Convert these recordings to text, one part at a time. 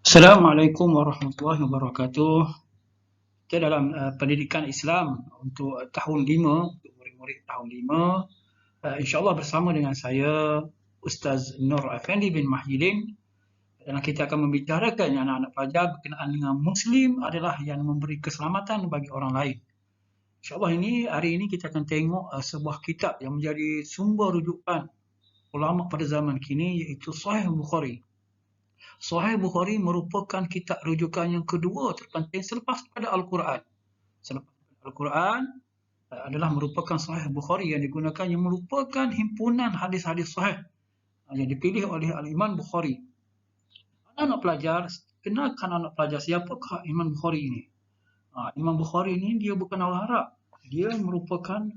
Assalamualaikum warahmatullahi wabarakatuh. Kita dalam pendidikan Islam untuk tahun 5, untuk murid-murid tahun 5, insya-Allah bersama dengan saya Ustaz Nur Effendi bin Mahidin, dan kita akan membicarakan anak-anak pelajar berkenaan dengan Muslim adalah yang memberi keselamatan bagi orang lain. InsyaAllah hari ini kita akan tengok sebuah kitab yang menjadi sumber rujukan ulama pada zaman kini, iaitu Sahih Bukhari. Sahih Bukhari merupakan kitab rujukan yang kedua terpenting selepas pada Al-Quran. Selepas Al-Quran adalah merupakan Sahih Bukhari yang digunakan, yang merupakan himpunan hadis-hadis sahih yang dipilih oleh Al-Imam Bukhari. Anak-anak pelajar, kenalkan anak pelajar siapakah Imam Bukhari ini? Imam Bukhari ini dia bukan orang Arab. Dia merupakan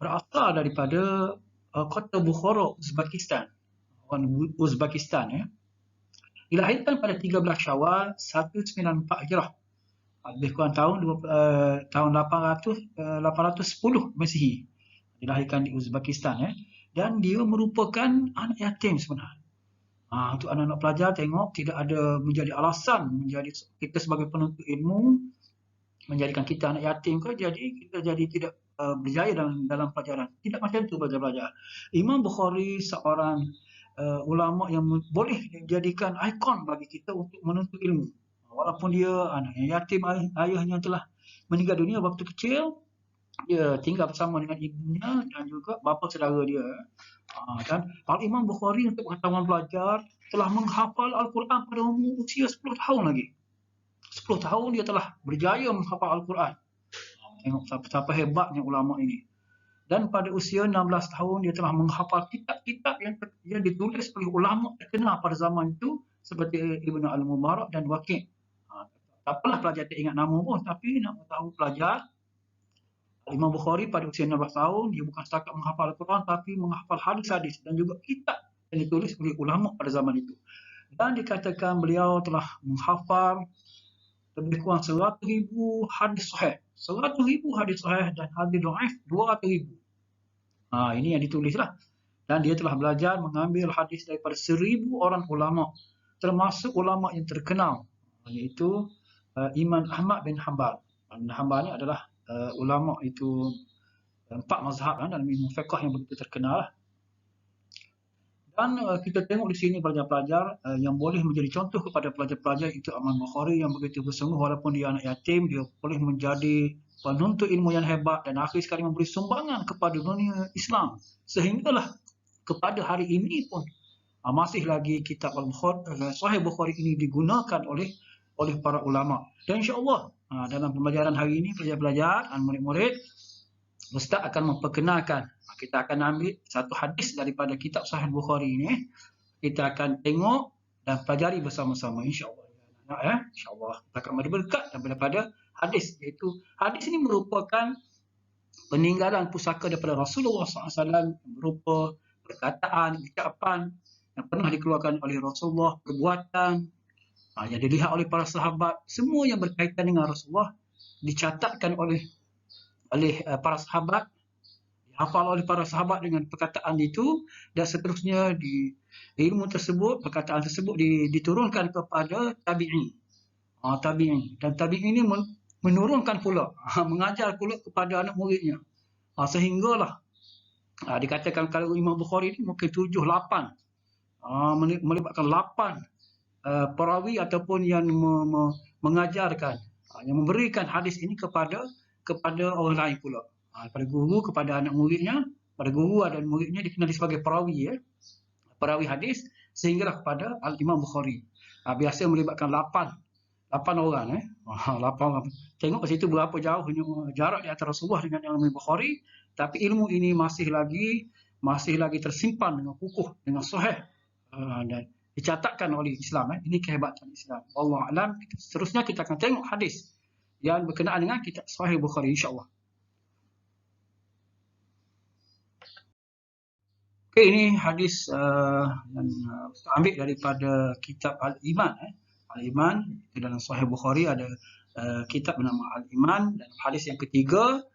berasal daripada kota Bukhara, Uzbekistan. Orang Uzbekistan ya. Dilahirkan pada 13 Syawal 194 Hijrah. Lebih kurang tahun 810 Masihi. Dilahirkan di Uzbekistan ya. Dan dia merupakan anak yatim sebenarnya. Untuk anak-anak pelajar tengok tidak ada menjadi alasan menjadi kita sebagai penuntut ilmu menjadikan kita anak yatim ke, jadi kita jadi tidak berjaya dalam pelajaran. Tidak macam itu pelajar-pelajar. Imam Bukhari seorang ulama yang boleh dijadikan ikon bagi kita untuk menuntut ilmu. Walaupun dia anak yang yatim, ayahnya telah meninggal dunia waktu kecil, dia tinggal bersama dengan ibunya dan juga bapa saudara dia. Dan Al-Imam Bukhari untuk pengetahuan pelajar telah menghafal Al-Quran pada umur usia 10 tahun lagi. 10 tahun dia telah berjaya menghafal Al-Quran. Tengok betapa hebatnya ulama ini. Dan pada usia 16 tahun dia telah menghafal kitab-kitab yang ditulis oleh ulama terkenal pada zaman itu seperti Ibn Al-Mubarak dan Waqi'. Tak apalah pelajar tak ingat nama pun, tapi nak tahu pelajar Imam Bukhari pada usia 16 tahun dia bukan setakat menghafal Al-Quran tapi menghafal hadis-hadis dan juga kitab yang ditulis oleh ulama pada zaman itu. Dan dikatakan beliau telah menghafal lebih kurang 100,000 hadis sahih. 100,000 hadis sahih dan hadis dhaif 200,000. Ini yang ditulislah. Dan dia telah belajar mengambil hadis daripada 1,000 orang ulama, termasuk ulama yang terkenal, iaitu Imam Ahmad bin Hanbal. Hanbal ni adalah ulama itu 4 mazhab dalam ilmu fiqh yang begitu terkenal. Dan kita tengok di sini pelajar-pelajar yang boleh menjadi contoh kepada pelajar-pelajar itu Imam Bukhari yang begitu bersungguh, walaupun dia anak yatim, dia boleh menjadi penuntut ilmu yang hebat dan akhir sekali memberi sumbangan kepada dunia Islam. Sehinggalah kepada hari ini pun masih lagi kitab Al-Bukhari, Sahih Bukhari ini digunakan oleh para ulama. Dan insya-Allah dalam pembelajaran hari ini pelajar-pelajar dan murid-murid, Ustaz akan memperkenalkan. Kita akan ambil satu hadis daripada kitab Sahih Bukhari ini. Kita akan tengok dan pelajari bersama-sama insya-Allah. Insya-Allah kita akan berberkat daripada hadis, iaitu hadis ini merupakan peninggalan pusaka daripada Rasulullah SAW, berupa perkataan, ucapan yang pernah dikeluarkan oleh Rasulullah, perbuatan yang dilihat oleh para sahabat, semua yang berkaitan dengan Rasulullah dicatatkan oleh para sahabat, dihafal oleh para sahabat dengan perkataan itu, dan seterusnya di ilmu tersebut, perkataan tersebut diturunkan kepada tabi'in. Dan tabi'in ini menurunkan pula, mengajar pula kepada anak muridnya. Sehinggalah dikatakan kalau Imam Bukhari ini mungkin 7-8, melibatkan 8 perawi ataupun yang mengajarkan, yang memberikan hadis ini kepada orang lain pula. Pada guru kepada anak muridnya, pada guru dan muridnya dikenali sebagai perawi perawi hadis, sehinggalah kepada Al-Imam Bukhari. Biasa melibatkan 8 orang 8 orang. Tengok kat situ berapa jauh jarak di antara Rasulullah dengan Imam Bukhari, tapi ilmu ini masih lagi tersimpan dengan kukuh, dengan sahih, dan dicatatkan oleh Islam. Ini kehebatan Islam. Wallahu a'lam. Seterusnya kita akan tengok hadis yang berkenaan dengan kitab Sahih Bukhari insya-Allah. Okey, ini hadis yang Ustaz ambil daripada kitab Al-Iman. Al-Iman dalam Sahih Bukhari ada kitab bernama Al-Iman, dan hadis yang ketiga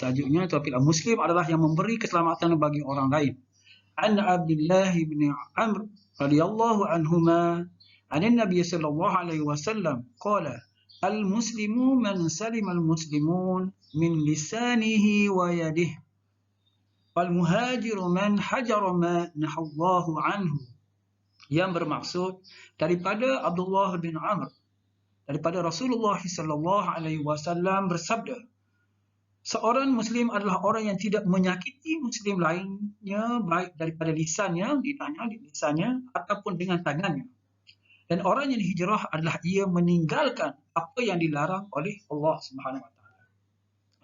tajuknya topik Muslim adalah yang memberi keselamatan bagi orang lain. An Abdullah bin Amr radhiyallahu anhuma عن النبي صلى الله عليه وسلم قال المسلم من سلم المسلمون من لسانه ويده والمهاجر من حجر ما نهى الله عنه. Yang bermaksud daripada Abdullah bin Amr daripada Rasulullah sallallahu alaihi wasallam bersabda, seorang muslim adalah orang yang tidak menyakiti muslim lainnya baik daripada lisannya, lisannya ataupun dengan tangannya. Dan orang yang hijrah adalah ia meninggalkan apa yang dilarang oleh Allah Subhanahu wa taala.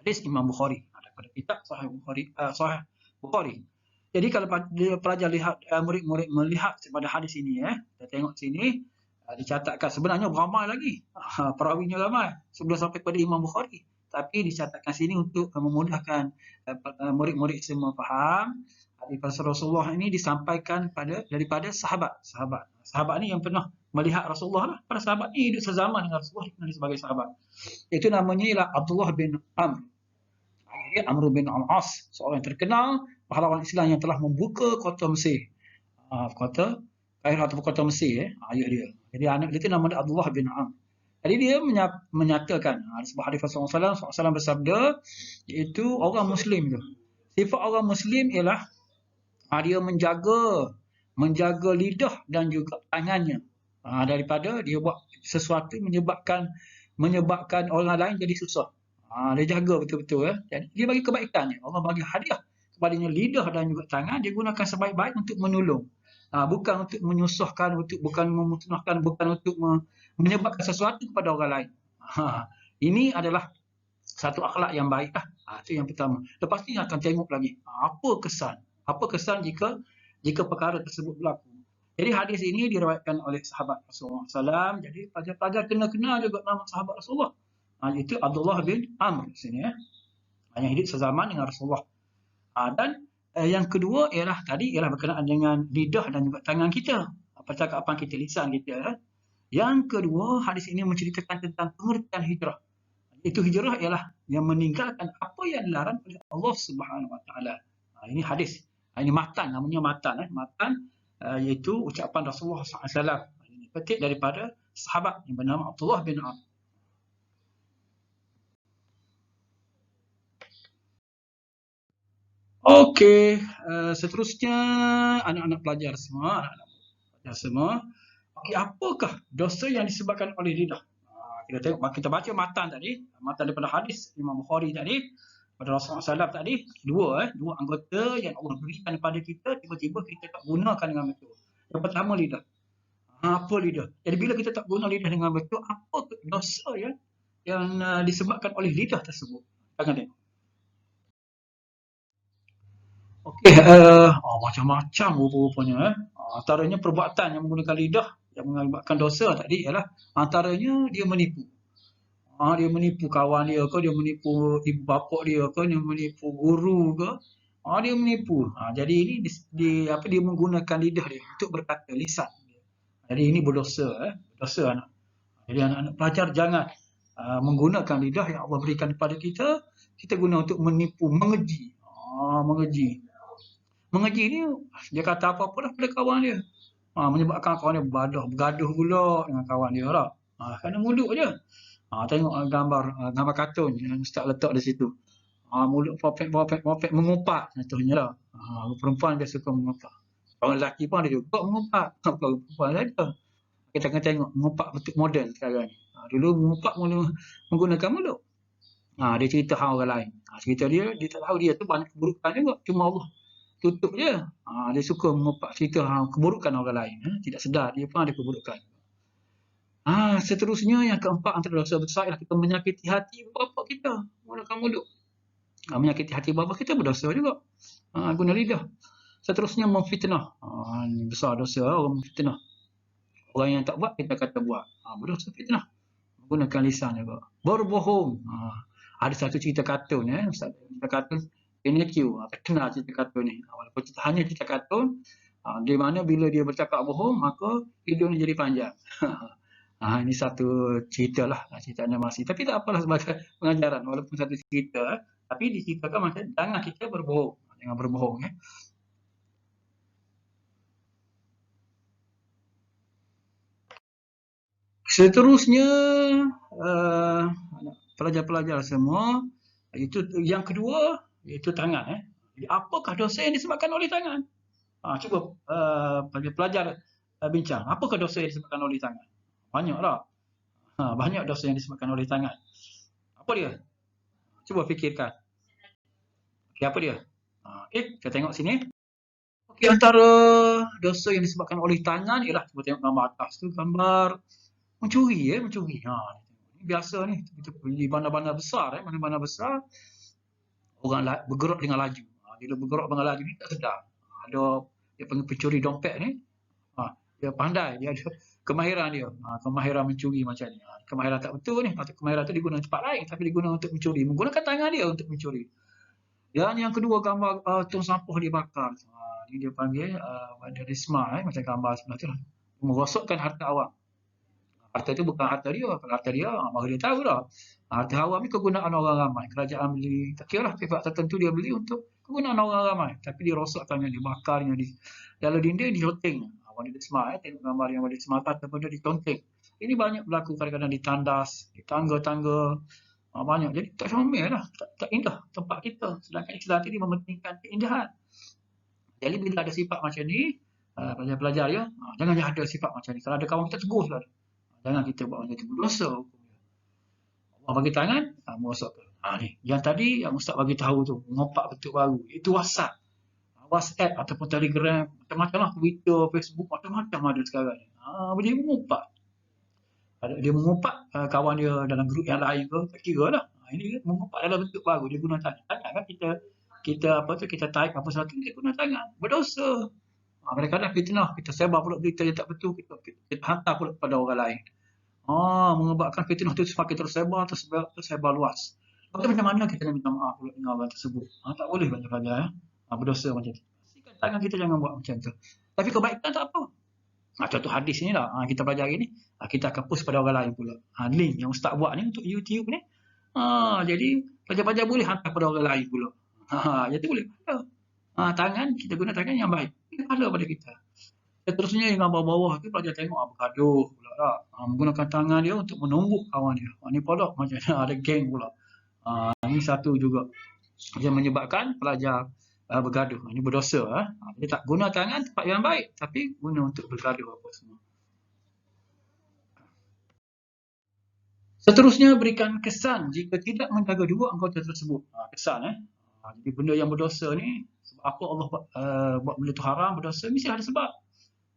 Hadis Imam Bukhari daripada kitab Sahih Bukhari. Jadi kalau pelajar lihat murid-murid melihat pada hadis ini kita tengok sini dicatatkan sebenarnya ramai lagi. Perawinya ramai sebelum sampai pada Imam Bukhari. Tapi dicatatkan sini untuk memudahkan murid-murid semua faham. Hadis Rasulullah ini disampaikan daripada sahabat. Sahabat ni yang pernah melihat Rasulullah lah. Para sahabat ni hidup sezaman dengan Rasulullah dikenali sebagai sahabat. Itu namanya ialah Abdullah bin Amr. Dia Amr bin Al-As, seorang yang terkenal pahlawan Islam yang telah membuka kota Mesir. Kota Kairo ataupun kota Mesir, ayah dia. Jadi anak dia itu nama dia Abdullah bin Amr. Jadi dia menyatakan, sebuah hadis Rasulullah SAW bersabda, iaitu orang Muslim tu. Sifat orang Muslim ialah dia menjaga lidah dan juga tangannya daripada dia buat sesuatu menyebabkan orang lain jadi susah. Dia jaga betul-betul. Jadi dia bagi kebaikannya. Allah bagi hadiah kepadanya lidah dan juga tangan. Dia gunakan sebaik-baik untuk menolong. Bukan untuk menyusahkan, bukan memusnahkan, bukan untuk menyebabkan sesuatu kepada orang lain. Ini adalah satu akhlak yang baik. Itu yang pertama. Lepas ni akan tengok lagi. Apa kesan jika perkara tersebut berlaku. Jadi hadis ini diriwayatkan oleh sahabat Rasulullah SAW. Jadi pelajar-pelajar kena juga nama sahabat Rasulullah. Itu Abdullah bin Amr sini yang hidup sezaman dengan Rasulullah. Dan yang kedua ialah berkenaan dengan lidah dan juga tangan kita. Percakapan kita, lisan kita. Yang kedua, hadis ini menceritakan tentang pengertian hijrah. Itu hijrah ialah yang meninggalkan apa yang dilarang oleh Allah Subhanahu wa taala. Ini hadis. Ini matan, namanya matan. Matan iaitu ucapan Rasulullah SAW. Ini petik daripada sahabat yang bernama Abdullah bin Amr. Okey, seterusnya anak-anak pelajar semua. Okey, apakah dosa yang disebabkan oleh lidah? Kita baca matan tadi, matan daripada hadis Imam Bukhari tadi, pada Rasulullah SAW tadi, dua anggota yang Allah berikan kepada kita, tiba-tiba kita tak gunakan dengan betul. Yang pertama lidah. Apa lidah? Jadi bila kita tak guna lidah dengan betul, apa dosa yang disebabkan oleh lidah tersebut? Jangan tengok. Okey, macam-macam rupa-rupanya. Antaranya perbuatan yang menggunakan lidah yang mengakibatkan dosa tadi ialah antaranya dia menipu. Dia menipu kawan dia ke, dia menipu ibu bapa dia ke, dia menipu guru ke. Dia menipu. Jadi ini dia menggunakan lidah dia untuk berkata, lisan. Jadi ini berdosa, berdosa anak. Jadi anak-anak pelajar jangan menggunakan lidah yang Allah berikan kepada kita. Kita guna untuk menipu, mengeji. Mengeji ni dia kata apa-apa dah pada kawan dia. Menyebabkan kawan dia bergaduh pula dengan kawan dia lah. Kerana mulut je. Tengok gambar kartun yang ustaz letak di situ. Mulut popek mengumpat contohnya lah. Perempuan dia suka mengumpat. Orang lelaki pun ada juga mengumpat. Kalau perempuan saja. Kita akan tengok mengumpat bentuk moden sekarang. Dulu mengumpat menggunakan mulut. Dia cerita hal orang lain. Cerita dia tak tahu dia tu banyak keburukan juga. Cuma Allah tutup je. Dia suka mengumpat cerita keburukan orang lain. Tidak sedar dia pun ada keburukan. Seterusnya yang keempat antara dosa besar ialah kita menyakiti hati bapa kita menggunakan mulut. Menyakiti hati bapa kita berdosa juga. Guna lidah. Seterusnya memfitnah. Ini besar dosa orang memfitnah. Orang yang tak buat kita kata buat. Berdosa fitnah. Menggunakan lisan juga. Berbohong. Ada satu cerita kartun cerita kartun NQ. Terkenal cerita kartun ni. Walaupun hanya cerita kartun, di mana bila dia bercakap bohong maka hidungnya jadi panjang. Ini satu cerita lah, cerita animasi. Tapi tak apalah sebagai pengajaran, walaupun satu cerita. Tapi diceritakan macam jangan kita berbohong. Jangan berbohong. Seterusnya, pelajar-pelajar semua, itu yang kedua, iaitu tangan. Jadi apakah dosa yang disebabkan oleh tangan? Cuba pelajar-pelajar bincang. Apakah dosa yang disebabkan oleh tangan? Banyaklah. Banyak dosa yang disebabkan oleh tangan. Apa dia? Cuba fikirkan. Okey, apa dia? Okey, kita tengok sini. Okey, antara dosa yang disebabkan oleh tangan ialah, cuba tengok gambar atas tu, gambar mencuri. Mencuri. Ini biasa ni. Kita pergi bandar-bandar besar. Bandar-bandar besar, orang bergerak dengan laju. Bila bergerak dengan laju ni tak sedar. Ada dia panggil pencuri dompet ni. Dia pandai, dia ada kemahiran dia. Kemahiran mencuri macam ni. Kemahiran tak betul ni. Patut kemahiran tu digunakan tempat lain, tapi digunakan untuk mencuri. Menggunakan tangan dia untuk mencuri. Dan yang kedua, gambar tong sampah dibakar. Ni dia panggil vandalisme, macam gambar sebelah tu lah. Merosokkan harta awam. Harta tu bukan harta dia. Kalau harta dia, maka dia tahu dah. Harta awam ni kegunaan orang ramai. Kerajaan beli, tak kira lah pihak tertentu dia beli untuk kegunaan orang ramai. Tapi dia rosakkannya, dibakarnya, dalam dinding diconteng. Vandalisme, tengok gambar yang vandalisme atas ataupun dia diconteng. Ini banyak berlaku kadang-kadang di tandas, di tangga-tangga. Banyak. Jadi tak comel lah. Tak indah tempat kita. Sedangkan Islam ini mementingkan keindahan. Jadi bila ada sifat macam ni, pelajar-pelajar ya, jangan ada sifat macam ni. Kalau ada kawan kita, tegur lah. Jangan kita buat macam tu. Berdosa. Allah bagi tangan, merosakkan. Ni. Yang tadi yang Ustaz bagi tahu tu, mengopak bentuk baru. Itu WhatsApp. WhatsApp ataupun Telegram, macam-macam lah. Twitter, Facebook, macam-macam ada sekarang ni. Dia mengopak. Dia mengopak kawan dia dalam grup yang lain ke, tak kira lah. Ini mengopak dalam bentuk baru. Dia guna tangan. Tangan kan kita type apa sesuatu, dia guna tangan. Berdosa. Kadang-kadang fitnah, kita sebar pula berita yang tak betul, kita hantar pula kepada orang lain. Menyebabkan fitnah itu semakin tersebar luas. Tapi macam mana kita nak minta maaf pula dengan orang tersebut? Tak boleh banyak-banyak. Berdosa macam tu. Pastikan tangan kita jangan buat macam tu. Tapi kebaikan tak apa. Contoh hadis ni lah, kita pelajari ni, kita akan post pada orang lain pula. Link yang Ustaz buat ni untuk YouTube ni. Jadi pelajar-pelajar boleh hantar pada orang lain pula. Jadi boleh pahala. Tangan, kita guna tangan yang baik. Boleh pahala pada kita. Seterusnya yang gambar bawah tu, pelajar tengok bergaduh pula lah. Menggunakan tangan dia untuk menumbuk kawan dia. Ni pula macam ada geng pula. Ini satu juga yang menyebabkan pelajar bergaduh. Ini berdosa. Dia tak guna tangan tempat yang baik, tapi guna untuk bergaduh apa semua. Seterusnya, berikan kesan jika tidak menjaga dua anggota tersebut. Kesan. Jadi benda yang berdosa ni, sebab apa Allah buat benda tu haram, berdosa, mesti ada sebab.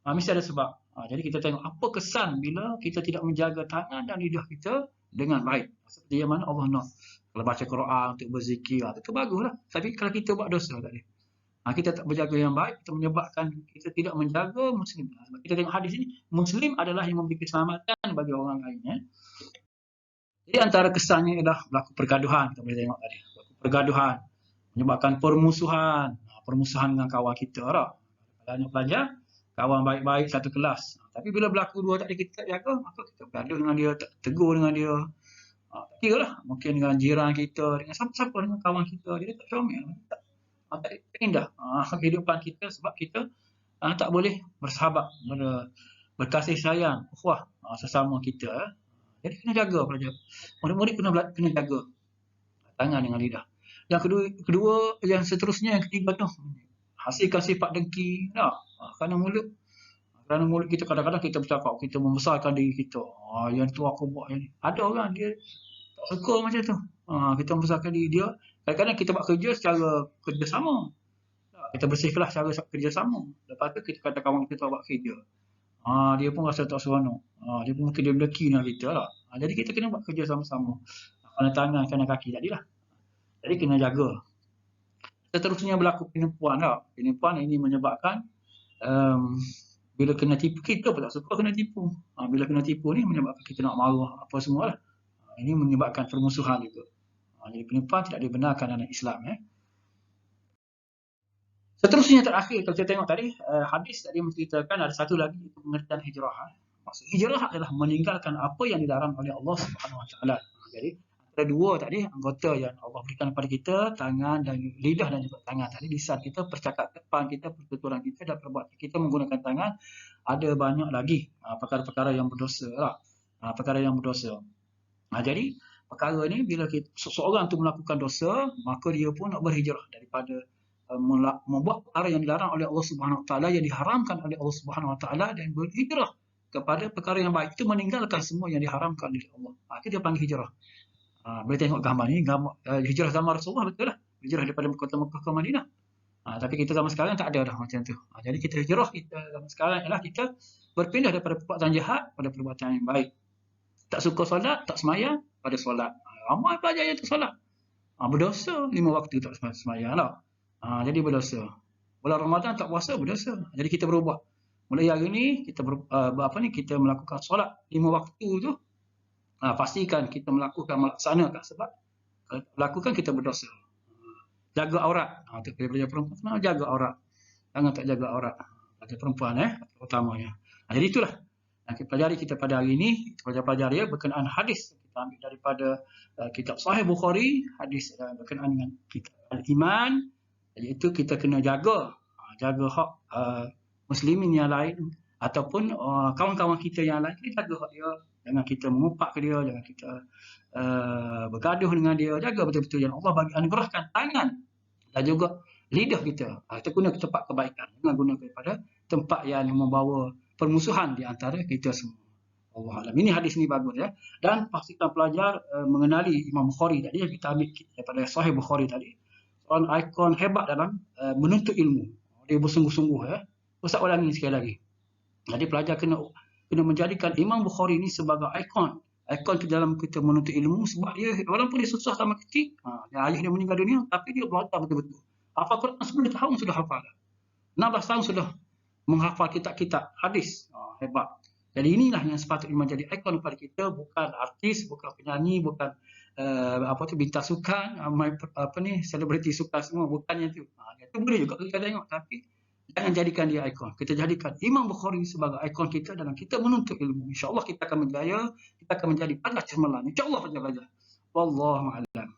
Mesti ada sebab. Jadi kita tengok apa kesan bila kita tidak menjaga tangan dan lidah kita dengan baik. Seperti yang mana Allah nak. Kalau baca Quran untuk berzikir, itu baguslah. Tapi kalau kita buat dosa tadi, kita tak berjaga yang baik, kita menyebabkan kita tidak menjaga Muslim. Sebab kita tengok hadis ini, Muslim adalah yang memberi keselamatan bagi orang lain. Jadi antara kesannya adalah berlaku pergaduhan. Kita boleh tengok tadi. Berlaku pergaduhan. Menyebabkan permusuhan. Permusuhan dengan kawan kita. Banyak pelajar, kawan baik-baik satu kelas. Tapi bila berlaku dua tadi kita tak jaga, maka kita bergaduh dengan dia, tegur dengan dia. Tak kira lah. Mungkin dengan jiran kita, dengan siapa-siapa, dengan kawan kita. Dia tak comel. Tak indah kehidupan kita sebab kita tak boleh bersahabat, berkasih sayang, ukhuwah sesama kita. Jadi kena jaga pelajar. Murid-murid kena jaga tangan dengan lidah. Yang kedua, yang seterusnya, yang ketiga tu, hasilkan sifat dengki. Kerana mulut kita kadang-kadang kita bercakap, kita membesarkan diri kita. Yang tu aku buat yang ni. Ada orang dia tak suka macam tu. Kita membesarkan diri dia. Kadang-kadang kita buat kerja secara kerjasama. Kita bersihkanlah secara kerjasama. Lepas tu kita kata kawan kita buat kerja. Dia pun rasa tak seronok. Dia pun mungkin dia mendeki dengan kita lah. Jadi kita kena buat kerja sama-sama. Kena tangan, kena kaki tadilah. Jadi kena jaga. Seterusnya berlaku penipuan lah. Penipuan ini menyebabkan bila kena tipu, kita pun tak suka kena tipu. Bila kena tipu ni menyebabkan kita nak marah apa semualah. Ini menyebabkan permusuhan juga. Jadi penipuan tidak dibenarkan dalam Islam. Seterusnya terakhir, kalau kita tengok tadi, hadis tadi menceritakan ada satu lagi, itu pengertian hijrah. Maksud hijrah adalah meninggalkan apa yang dilarang oleh Allah Subhanahu Wa Taala. Jadi ada dua tadi anggota yang Allah berikan kepada kita, tangan dan lidah dan juga tangan. Tadi lisan kita, percakapan kita, pertuturan kita dan perbuatan kita menggunakan tangan. Ada banyak lagi perkara-perkara yang berdosa lah. perkara yang berdosa. Jadi perkara ni bila seseorang tu melakukan dosa, maka dia pun nak berhijrah daripada membuat perkara yang dilarang oleh Allah Subhanahu Wa Taala, yang diharamkan oleh Allah Subhanahu Wa Taala, dan berhijrah kepada perkara yang baik, itu meninggalkan semua yang diharamkan oleh Allah. Itu dia panggil hijrah. Boleh tengok gambar ni, hijrah zaman Rasulullah, betul lah. Hijrah daripada kota Mekah ke Madinah. Tapi kita zaman sekarang tak ada dah macam tu. Jadi kita hijrah kita zaman sekarang ialah kita berpindah daripada perbuatan jahat pada perbuatan yang baik. Tak suka solat, tak semayang, pada solat. Ramai pelajar yang tak solat. Berdosa 5 waktu tak semayang lah. Jadi berdosa. Bulan Ramadan tak puasa, berdosa. Jadi kita berubah. Mulai hari ni kita kita melakukan solat 5 waktu tu. Pastikan kita melaksanakan, sebab kalau lakukan kita berdosa. Jaga aurat. Untuk pelajar perempuan, jaga aurat. Jangan tak jaga aurat. Pelajar perempuan utamanya. Jadi itulah yang kita pelajari kita pada hari ini. Kita pelajari berkenaan hadis. Kita ambil daripada kitab Sahih Bukhari, hadis berkenaan dengan kitab Al-Iman, iaitu kita kena jaga hak muslimin yang lain ataupun kawan-kawan kita yang lain. Kita jaga hak dia, jangan kita mengupak ke dia, jangan kita bergaduh dengan dia. Jaga betul-betul yang Allah bagi anugerahkan tangan dan juga lidah kita. Kita guna ke tempat kebaikan, jangan guna kepada tempat yang membawa permusuhan di antara kita semua. Allah Alam. Ini hadis ni bagus ya. Dan pastikan pelajar mengenali Imam Bukhari tadi yang kita ambil daripada Sahih Bukhari tadi. Seorang ikon hebat dalam menuntut ilmu. Dia bersungguh-sungguh ya. Ustaz ulangi sekali lagi. Jadi pelajar kena menjadikan Imam Bukhari ini sebagai ikon dalam kita menuntut ilmu, sebab dia walaupun dia susah sama kecil, ayah dia meninggal dunia, tapi dia belajar betul-betul. Hafal Quran 10 tahun sudah hafal. 16 tahun sudah menghafal kitab-kitab hadis. Hebat. Jadi inilah yang sepatutnya menjadi ikon kepada kita, bukan artis, bukan penyanyi, bukan bintang sukan, selebriti sukan semua, bukannya itu. Itu boleh juga kita tengok, tapi jangan jadikan dia ikon. Kita jadikan Imam Bukhari sebagai ikon kita dalam kita menuntut ilmu. InsyaAllah kita akan berjaya, kita akan menjadi pelajar cemerlang. InsyaAllah pelajar. Wallahu a'lam.